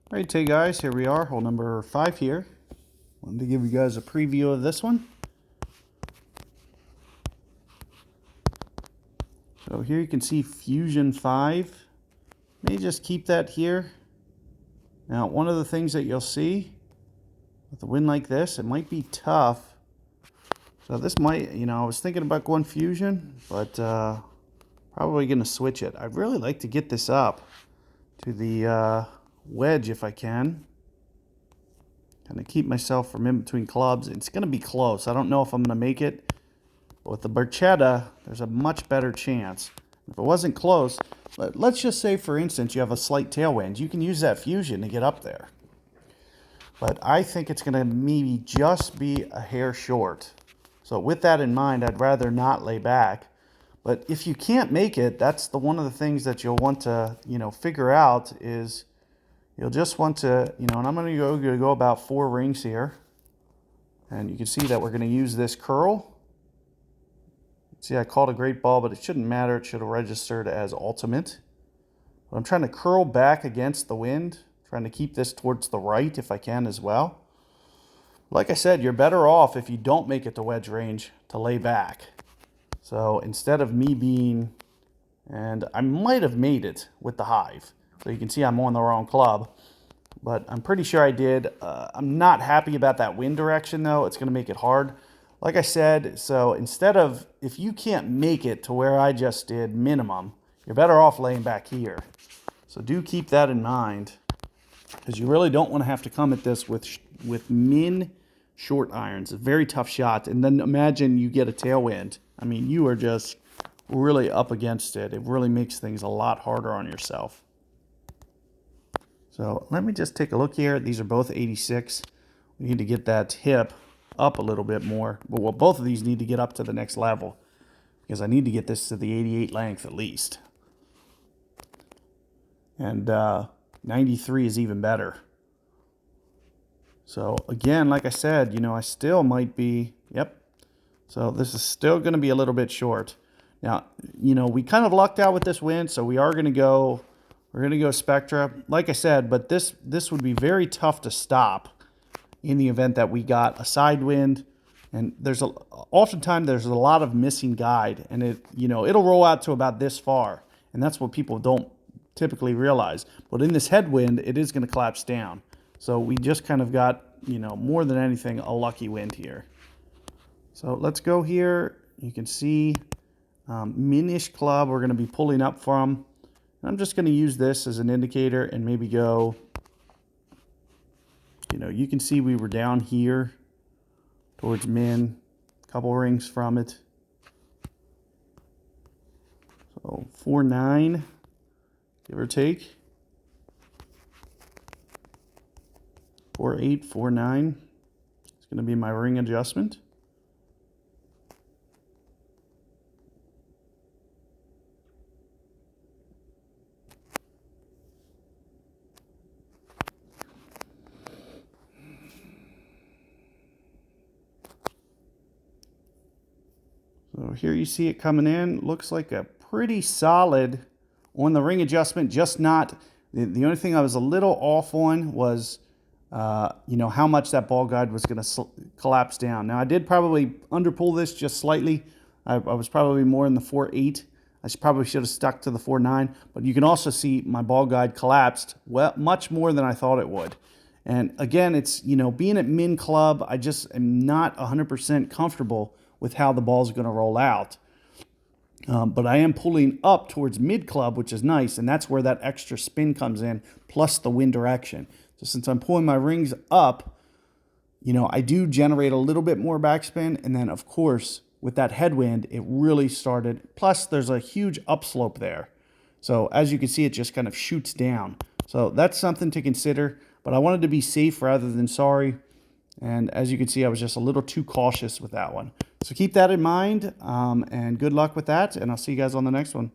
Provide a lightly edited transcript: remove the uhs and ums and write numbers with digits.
Alright, hey guys, here we are, hole number 5 here. Wanted to give you guys a preview of this one. So here you can see Fusion 5. May just keep that here. Now, one of the things that you'll see with a wind like this, it might be tough. So this might, I was thinking about going Fusion, but probably going to switch it. I'd really like to get this up to the wedge if I can. Kind of keep myself from in between clubs. It's going to be close. I don't know if I'm going to make it. But with the Barchetta, there's a much better chance. If it wasn't close, let's just say, for instance, you have a slight tailwind. You can use that Fusion to get up there. But I think it's going to maybe just be a hair short. So with that in mind, I'd rather not lay back. But if you can't make it, that's one of the things that you'll want to, figure out is you'll just want to, and I'm going to go about 4 rings here. And you can see that we're going to use this curl. See, I called a great ball, but it shouldn't matter. It should have registered as ultimate. But I'm trying to curl back against the wind, trying to keep this towards the right if I can as well. Like I said, you're better off if you don't make it to wedge range to lay back. So instead of me being, and I might have made it with the hive. So you can see I'm on the wrong club, but I'm pretty sure I did. I'm not happy about that wind direction though. It's going to make it hard. Like I said, so instead of, if you can't make it to where I just did minimum, you're better off laying back here. So do keep that in mind, because you really don't want to have to come at this with min short irons. A very tough shot. And then imagine you get a tailwind. I mean, you are just really up against it. It really makes things a lot harder on yourself. So let me just take a look here. These are both 86. We need to get that hip up a little bit more. Well, both of these need to get up to the next level, because I need to get this to the 88 length at least. And 93 is even better. So again, like I said, I still might be, yep. So this is still going to be a little bit short. Now, we kind of lucked out with this wind, so we are going to go, we're going to go Spectra. Like I said, but this would be very tough to stop in the event that we got a side wind. And oftentimes there's a lot of missing guide, and it'll roll out to about this far. And that's what people don't typically realize. But in this headwind, it is going to collapse down. So we just kind of got, more than anything, a lucky wind here. So let's go here. You can see minish club we're going to be pulling up from. And I'm just going to use this as an indicator and maybe go, you can see we were down here towards min, a couple rings from it. So 4-9, give or take. 4-8, 4-9. It's going to be my ring adjustment. So here you see it coming in. Looks like a pretty solid on the ring adjustment, just not, the only thing I was a little off on was, how much that ball guide was going to collapse down. Now, I did probably underpull this just slightly. I was probably more in the 4-8. I probably should have stuck to the 4-9. But you can also see my ball guide collapsed much more than I thought it would. And again, it's, being at min club, I just am not 100% comfortable with how the ball's going to roll out. But I am pulling up towards mid club, which is nice, and that's where that extra spin comes in, plus the wind direction. So since I'm pulling my rings up, I do generate a little bit more backspin, and then of course with that headwind, it really started. Plus, there's a huge upslope there, so as you can see, it just kind of shoots down. So that's something to consider. But I wanted to be safe rather than sorry. And as you can see, I was just a little too cautious with that one. So keep that in mind, and good luck with that, and I'll see you guys on the next one.